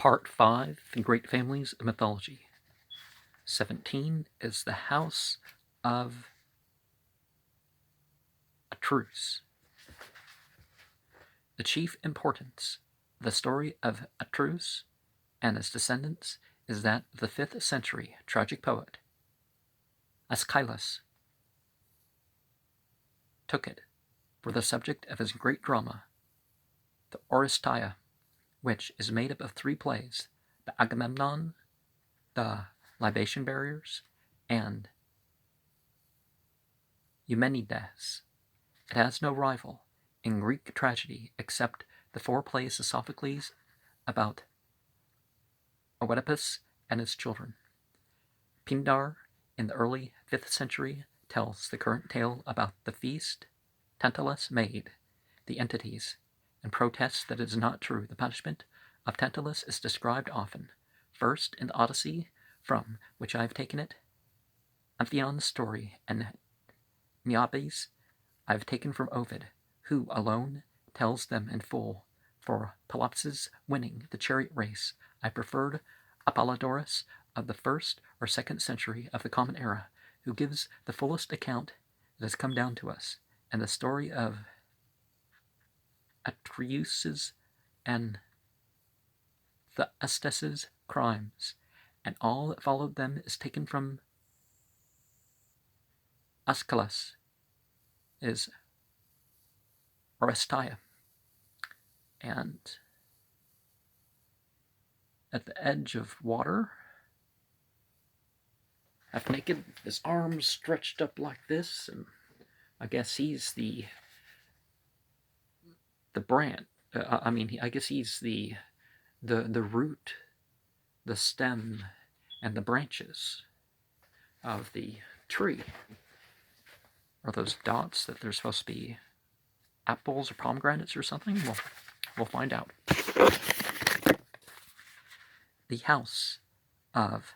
Part 5, The Great Families of Mythology. 17 is the House of Atreus. The chief importance of the story of Atreus and his descendants is that of the 5th century tragic poet Aeschylus took it for the subject of his great drama, the Oresteia, which is made up of 3 plays, the Agamemnon, the Libation Barriers, and Eumenides. It has no rival in Greek tragedy except the 4 plays of Sophocles about Oedipus and his children. Pindar, in the early 5th century, tells the current tale about the feast Tantalus made the entities and protests that it is not true. The punishment of Tantalus is described often, first in the Odyssey, from which I have taken it, Amphion's story, and Niobe's I have taken from Ovid, who alone tells them in full. For Pelops' winning the chariot race, I preferred Apollodorus of the 1st or 2nd century of the Common Era, who gives the fullest account that has come down to us, and the story of Atreus and Thyestes' crimes, and all that followed them is taken from Aeschylus, is Oresteia. And at the edge of water, half naked, his arms stretched up like this, and I guess he's the branch. I guess he's the root, the stem, and the branches of the tree. Are those dots that they're supposed to be apples or pomegranates or something? We'll find out. The house of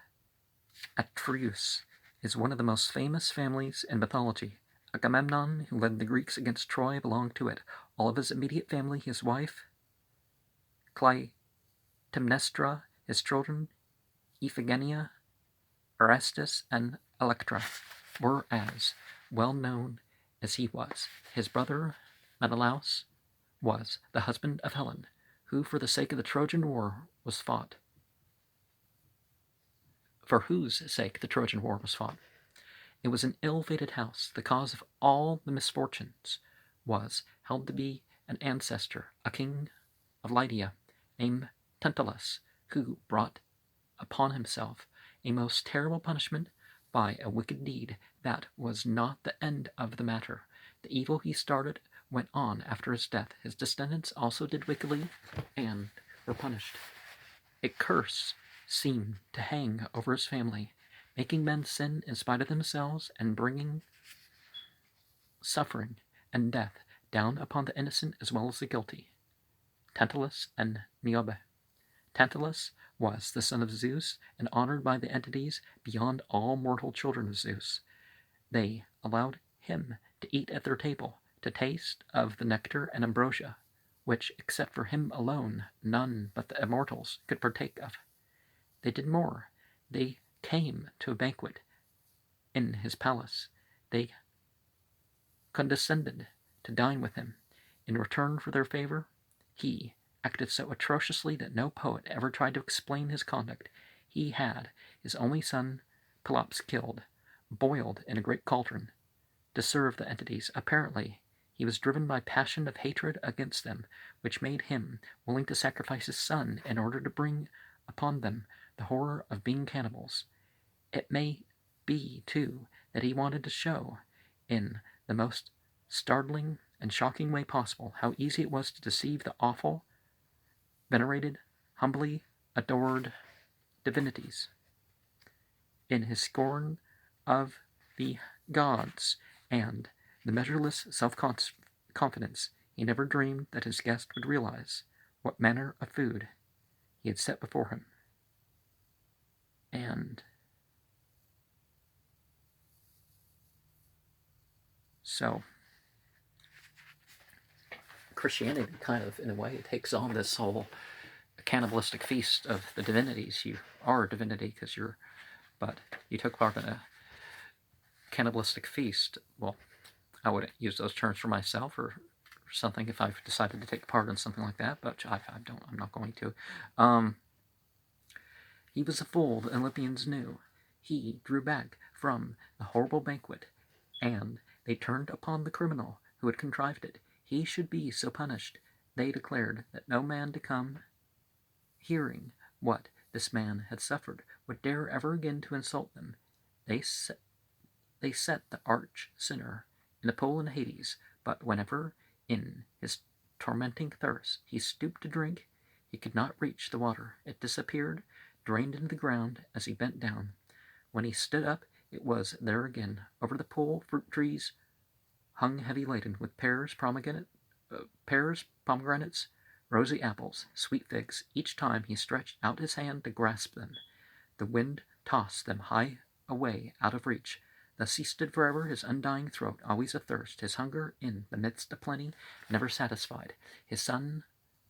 Atreus is one of the most famous families in mythology. Agamemnon, who led the Greeks against Troy, belonged to it. All of his immediate family, his wife, Clytemnestra, his children, Iphigenia, Orestes, and Electra, were as well known as he was. His brother, Menelaus, was the husband of Helen, who, for the sake of the Trojan War, was fought. For whose sake the Trojan War was fought. It was an ill-fated house. The cause of all the misfortunes was held to be an ancestor, a king of Lydia, named Tantalus, who brought upon himself a most terrible punishment by a wicked deed. That was not the end of the matter. The evil he started went on after his death. His descendants also did wickedly and were punished. A curse seemed to hang over his family, making men sin in spite of themselves and bringing suffering and death down upon the innocent as well as the guilty. Tantalus and Niobe. Tantalus was the son of Zeus and honored by the entities beyond all mortal children of Zeus. They allowed him to eat at their table, to taste of the nectar and ambrosia, which, except for him alone, none but the immortals could partake of. They did more. They came to a banquet in his palace. They condescended to dine with him. In return for their favor, he acted so atrociously that no poet ever tried to explain his conduct. He had his only son, Pelops, killed, boiled in a great cauldron, to serve the entities. Apparently, he was driven by passion of hatred against them, which made him willing to sacrifice his son in order to bring upon them the horror of being cannibals. It may be, too, that he wanted to show, in the most startling and shocking way possible, how easy it was to deceive the awful, venerated, humbly adored divinities. In his scorn of the gods and the measureless self-confidence, he never dreamed that his guest would realize what manner of food he had set before him. And so Christianity kind of, in a way, takes on this whole cannibalistic feast of the divinities. You are a divinity because you're, but you took part in a cannibalistic feast. Well, I wouldn't use those terms for myself or something if I've decided to take part in something like that, but I'm not going to. He was a fool, the Olympians knew. He drew back from the horrible banquet, and they turned upon the criminal who had contrived it. He should be so punished, they declared, that no man to come, hearing what this man had suffered, would dare ever again to insult them. They set the arch sinner in a pool in Hades, but whenever, in his tormenting thirst, he stooped to drink, he could not reach the water. It disappeared, drained into the ground as he bent down. When he stood up, it was there again. Over the pool, fruit trees hung heavy laden with pears, pomegranates, rosy apples, sweet figs. Each time he stretched out his hand to grasp them, the wind tossed them high away out of reach. Thus he stood forever, his undying throat always athirst, his hunger in the midst of plenty never satisfied. His son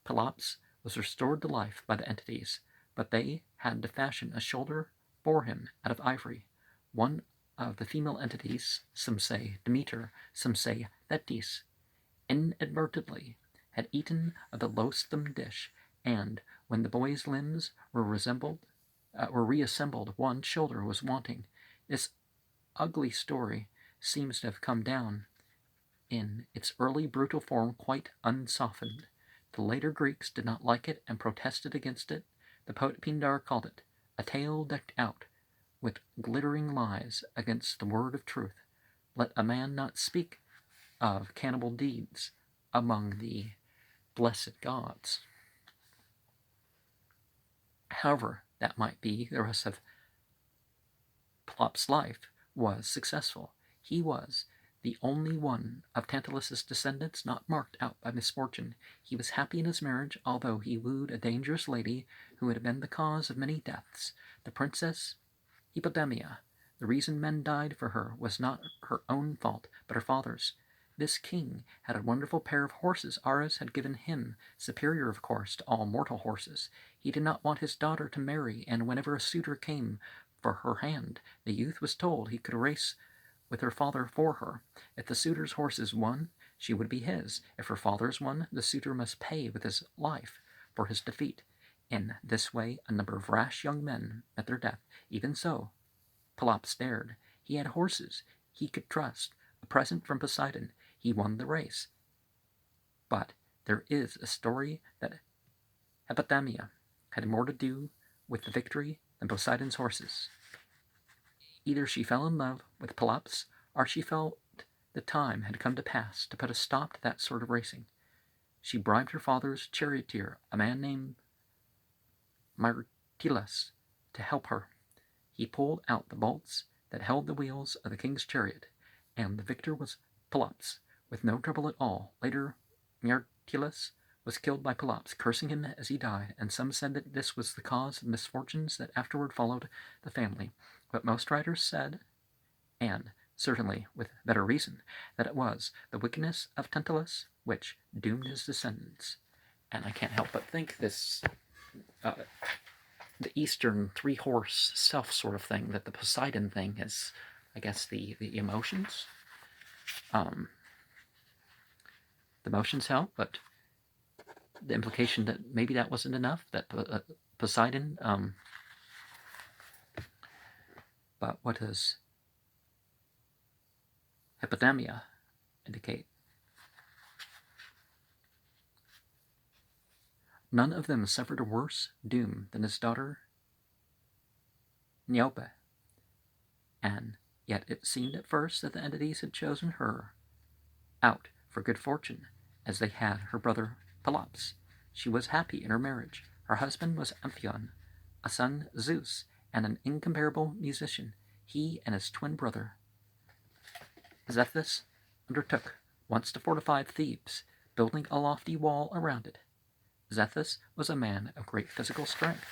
Pelops was restored to life by the entities, but they had to fashion a shoulder for him out of ivory. One of the female entities, some say Demeter, some say Thetis, inadvertently had eaten of the loathsome dish, and when the boy's limbs were reassembled, one shoulder was wanting. This ugly story seems to have come down in its early brutal form quite unsoftened. The later Greeks did not like it and protested against it. The poet Pindar called it a tale decked out with glittering lies against the word of truth. Let a man not speak of cannibal deeds among the blessed gods. However that might be, the rest of Pelops' life was successful. He was the only one of Tantalus' descendants not marked out by misfortune. He was happy in his marriage, although he wooed a dangerous lady who had been the cause of many deaths, the Princess Hippodamia. The reason men died for her was not her own fault, but her father's. This king had a wonderful pair of horses Ares had given him, superior, of course, to all mortal horses. He did not want his daughter to marry, and whenever a suitor came for her hand, the youth was told he could race with her father for her. If the suitor's horses won, she would be his. If her father's won, the suitor must pay with his life for his defeat. In this way, a number of rash young men met their death. Even so, Pelops dared. He had horses he could trust, a present from Poseidon. He won the race. But there is a story that Hippodamia had more to do with the victory than Poseidon's horses. Either she fell in love with Pelops, or she felt the time had come to pass to put a stop to that sort of racing. She bribed her father's charioteer, a man named Myrtilus, to help her. He pulled out the bolts that held the wheels of the king's chariot, and the victor was Pelops, with no trouble at all. Later, Myrtilus was killed by Pelops, cursing him as he died, and some said that this was the cause of misfortunes that afterward followed the family. But most writers said, and certainly with better reason, that it was the wickedness of Tantalus which doomed his descendants. And I can't help but think this, the Eastern three-horse self sort of thing, that the Poseidon thing is, I guess, the emotions. The emotions help, but the implication that maybe that wasn't enough, that Poseidon, but what does Hippodamia indicate? None of them suffered a worse doom than his daughter Niobe, and yet it seemed at first that the entities had chosen her out for good fortune, as they had her brother Pelops. She was happy in her marriage. Her husband was Amphion, a son Zeus, and an incomparable musician. He and his twin brother Zethus undertook once to fortify Thebes, building a lofty wall around it. Zethus was a man of great physical strength,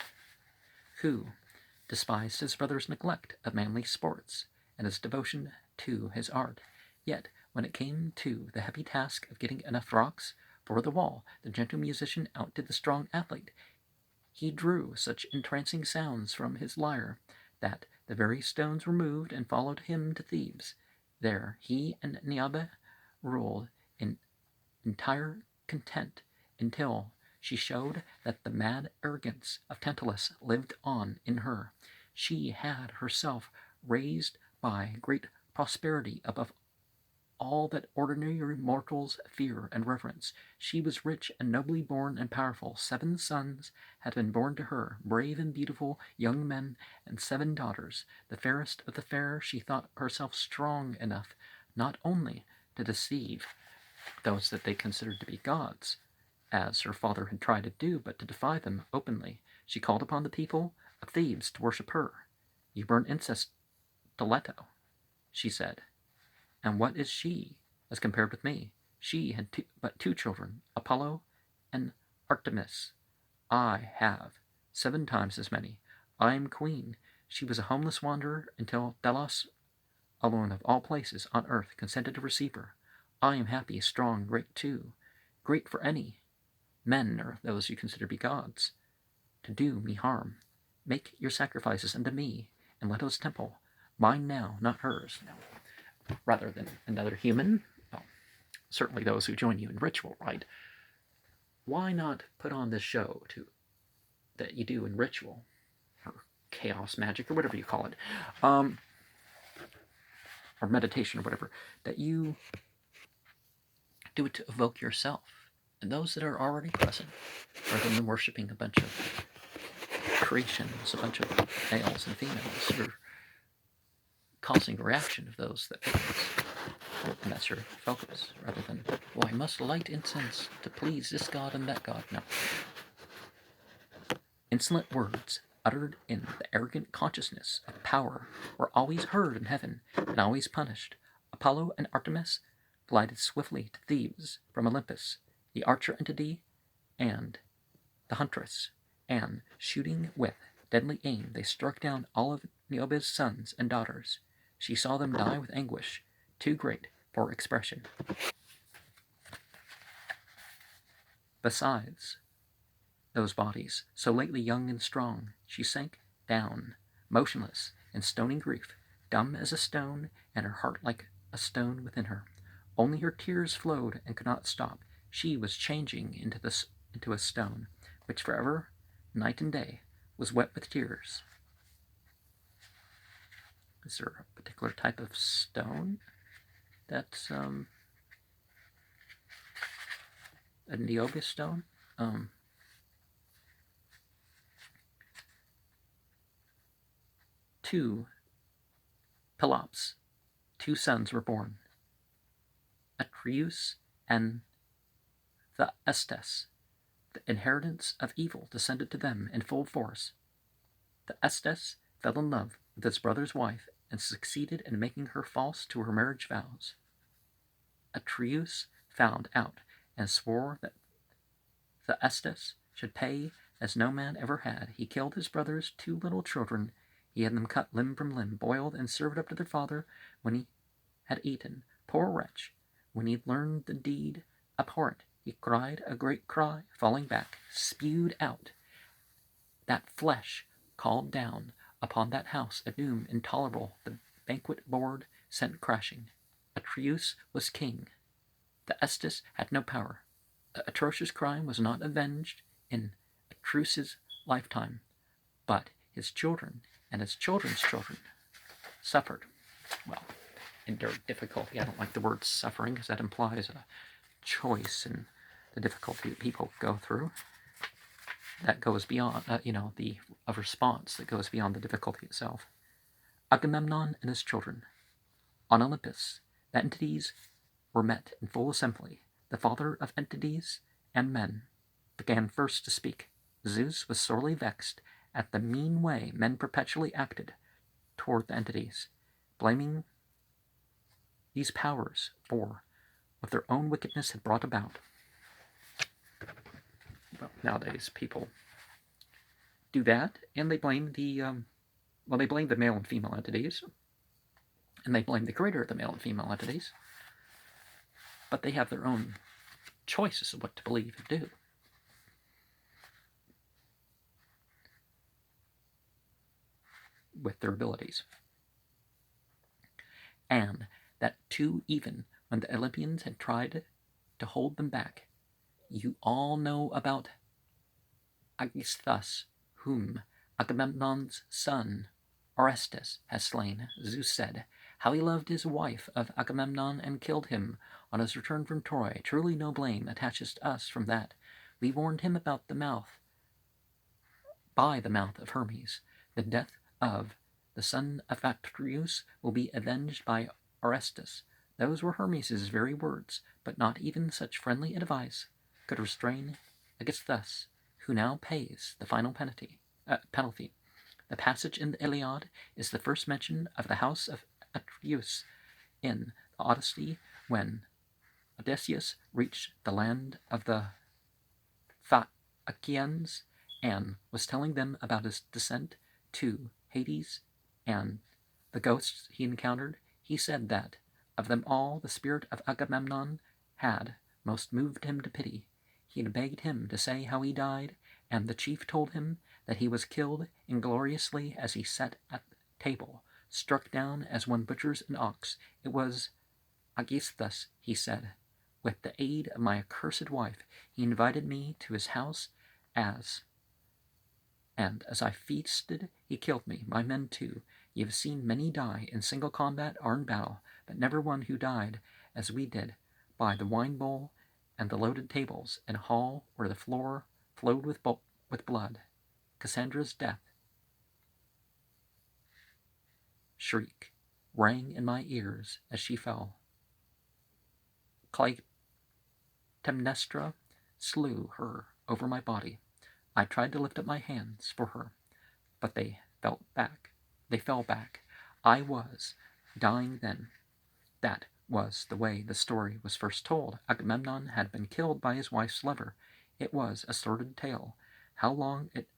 who despised his brother's neglect of manly sports and his devotion to his art. Yet, when it came to the heavy task of getting enough rocks for the wall, the gentle musician outdid the strong athlete. he drew such entrancing sounds from his lyre that the very stones were moved and followed him to Thebes. There he and Niobe ruled in entire content until she showed that the mad arrogance of Tantalus lived on in her. She had herself raised by great prosperity above all that ordinary mortals fear and reverence. She was rich and nobly born and powerful. 7 sons had been born to her, brave and beautiful young men, and 7 daughters. The fairest of the fair, she thought herself strong enough not only to deceive those that they considered to be gods, as her father had tried to do, but to defy them openly. She called upon the people of Thebes to worship her. You burn incense to Leto, she said. And what is she as compared with me? She had but 2 children, Apollo and Artemis. I have 7 times as many. I am queen. She was a homeless wanderer until Delos, alone of all places on earth, consented to receive her. I am happy, strong, great too, great for any men or those you consider to be gods to do me harm. Make your sacrifices unto me in Leto's temple, mine now, not hers. Now, rather than another human, well, certainly those who join you in ritual, right? Why not put on this show that you do in ritual, or chaos magic, or whatever you call it, or meditation, or whatever, that you do it to evoke yourself and those that are already present, rather than worshiping a bunch of creations, a bunch of males and females that are causing a reaction of those that focus. And that's your focus, rather than, well, I must light incense to please this god and that god. No. Insolent words uttered in the arrogant consciousness of power were always heard in heaven and always punished. Apollo and Artemis glided swiftly to Thebes from Olympus, the archer entity and the huntress, and, shooting with deadly aim, they struck down all of Niobe's sons and daughters. She saw them die with anguish too great for expression. Besides those bodies, so lately young and strong, she sank down, motionless in stony grief, dumb as a stone, and her heart like a stone within her. Only her tears flowed and could not stop. She was changing into a stone, which forever, night and day, was wet with tears. Is there a particular type of stone that's a Niobe stone? To Pelops, 2 sons were born, Atreus and Thyestes. The inheritance of evil descended to them in full force. Thyestes fell in love with his brother's wife and succeeded in making her false to her marriage vows. Atreus found out and swore that Thyestes should pay as no man ever had. He killed his brother's 2 little children. He had them cut limb from limb, boiled, and served up to their father when he had eaten. Poor wretch! When he learned the deed abhorrent, he cried a great cry, falling back, spewed out. That flesh called down upon that house a doom intolerable. The banquet board sent crashing. Atreus was king. Thyestes had no power. The atrocious crime was not avenged in Atreus' lifetime, but his children and his children's children suffered. Well, endured difficulty. I don't like the word suffering because that implies a choice and the difficulty that people go through. That goes beyond, a response that goes beyond the difficulty itself. Agamemnon and his children. On Olympus, the entities were met in full assembly. The father of entities and men began first to speak. Zeus was sorely vexed at the mean way men perpetually acted toward the entities, blaming these powers for what their own wickedness had brought about. Well, nowadays people do that, and they blame the male and female entities, and they blame the creator of the male and female entities, but they have their own choices of what to believe and do. with their abilities. And that too, even when the Olympians had tried to hold them back. You all know about Aegisthus, whom Agamemnon's son Orestes has slain. Zeus said, how he loved his wife of Agamemnon and killed him on his return from Troy. Truly no blame attaches to us from that. We warned him about by the mouth of Hermes. The death of the son of Atreus will be avenged by Orestes. Those were Hermes' very words, but not even such friendly advice could restrain Aegisthus, who now pays the final penalty. The passage in the Iliad is the first mention of the house of Atreus in the Odyssey, when Odysseus reached the land of the Phaeacians and was telling them about his descent to Hades and the ghosts he encountered. He said that, of them all, the spirit of Agamemnon had most moved him to pity. He had begged him to say how he died, and the chief told him that he was killed ingloriously as he sat at table, struck down as one butchers an ox. It was Aegisthus, he said. With the aid of my accursed wife, he invited me to his house and as I feasted, he killed me, my men too. Ye have seen many die in single combat or in battle, but never one who died as we did, by the wine bowl and the loaded tables, in a hall where the floor flowed with blood. Cassandra's death shriek rang in my ears as she fell. Clytemnestra slew her over my body. I tried to lift up my hands for her, but they fell back. I was dying then. That was the way the story was first told. Agamemnon had been killed by his wife's lover. It was a sordid tale. How long it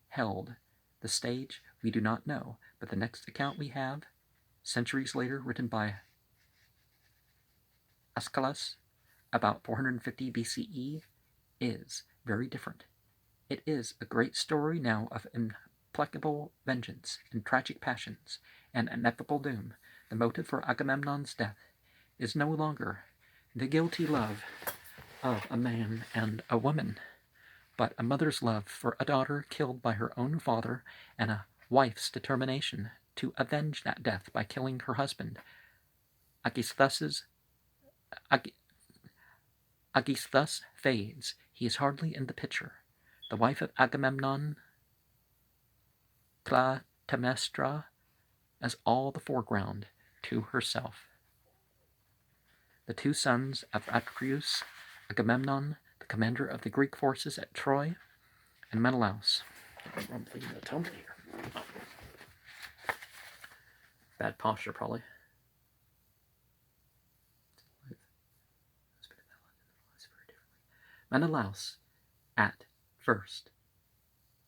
held the stage we do not know, but the next account we have, centuries later, written by Aeschylus about 450 BCE, is very different. It is a great story now of implacable vengeance and tragic passions and ineffable doom. The motive for Agamemnon's death is no longer the guilty love of a man and a woman, but a mother's love for a daughter killed by her own father and a wife's determination to avenge that death by killing her husband. Aegisthus fades. He is hardly in the picture. The wife of Agamemnon, Clytemnestra, as all the foreground to herself. The two sons of Atreus, Agamemnon, the commander of the Greek forces at Troy, and Menelaus. I'm thinking of a tumble here. Bad posture, probably. Menelaus, at first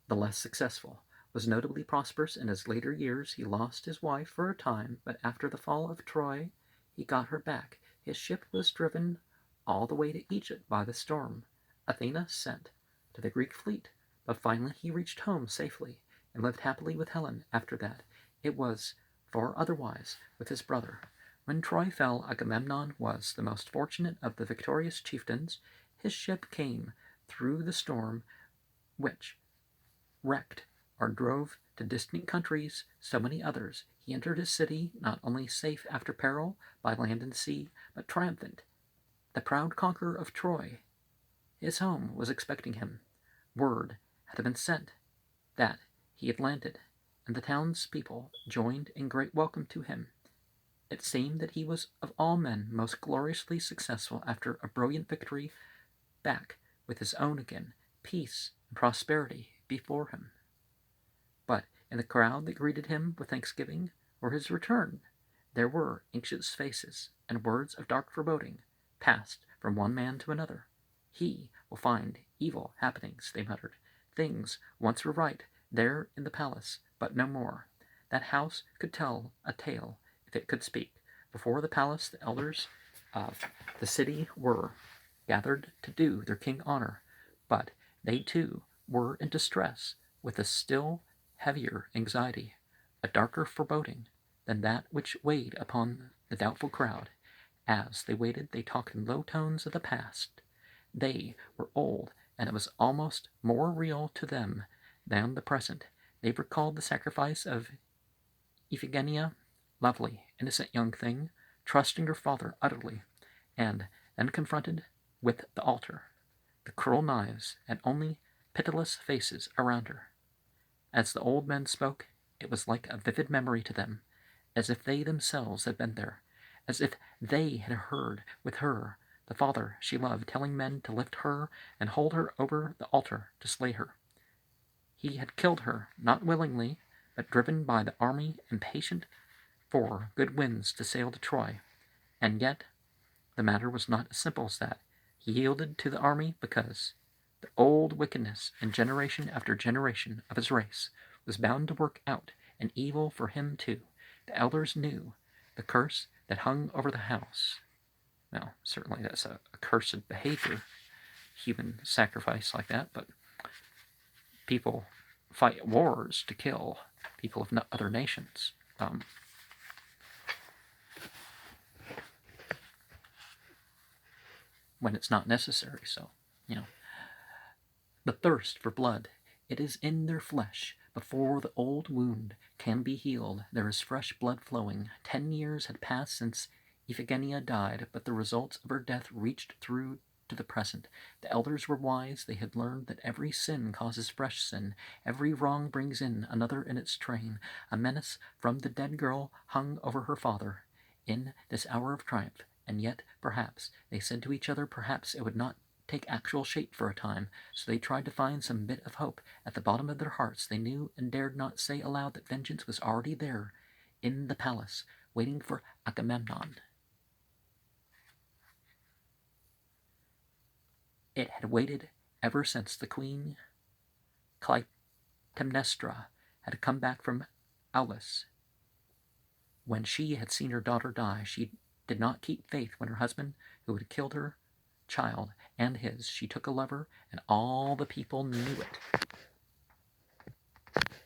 the less successful, was notably prosperous. In his later years he lost his wife for a time, but after the fall of Troy he got her back. His ship was driven all the way to Egypt by the storm Athena sent to the Greek fleet, but finally he reached home safely and lived happily with Helen. After that it was far otherwise with his brother. When Troy fell, Agamemnon was the most fortunate of the victorious chieftains. His ship came through the storm, which wrecked or drove to distant countries so many others. He entered his city not only safe after peril by land and sea, but triumphant. The proud conqueror of Troy, his home, was expecting him. Word had been sent that he had landed, and the townspeople joined in great welcome to him. It seemed that he was of all men most gloriously successful after a brilliant victory, back with his own again, peace and prosperity before him. But in the crowd that greeted him with thanksgiving for his return, there were anxious faces and words of dark foreboding passed from one man to another. He will find evil happenings, they muttered. Things once were right there in the palace, but no more. That house could tell a tale if it could speak. Before the palace, the elders of the city were gathered to do their king honor, but they too were in distress with a still heavier anxiety. a darker foreboding than that which weighed upon the doubtful crowd. As they waited, they talked in low tones of the past. They were old, and it was almost more real to them than the present. They recalled the sacrifice of Iphigenia, lovely, innocent young thing, trusting her father utterly, and then confronted with the altar, the cruel knives, and only pitiless faces around her. As the old men spoke, it was like a vivid memory to them, as if they themselves had been there, as if they had heard with her the father she loved telling men to lift her and hold her over the altar to slay her. He had killed her, not willingly, but driven by the army impatient for good winds to sail to Troy. And yet the matter was not as simple as that. He yielded to the army because the old wickedness in generation after generation of his race was bound to work out an evil for him too. The elders knew the curse that hung over the house. Now, certainly that's a accursed behavior, human sacrifice like that, but people fight wars to kill people of other nations. When it's not necessary, so, the thirst for blood, it is in their flesh. Before the old wound can be healed, there is fresh blood flowing. 10 years had passed since Iphigenia died, but the results of her death reached through to the present. The elders were wise. They had learned that every sin causes fresh sin. Every wrong brings in another in its train. A menace from the dead girl hung over her father in this hour of triumph. And yet, perhaps, they said to each other, perhaps it would not take actual shape for a time, so they tried to find some bit of hope. At the bottom of their hearts they knew and dared not say aloud that vengeance was already there, in the palace, waiting for Agamemnon. It had waited ever since the queen Clytemnestra had come back from Aulis. When she had seen her daughter die, she did not keep faith when her husband, who had killed her child and his, she took a lover, and all the people knew it.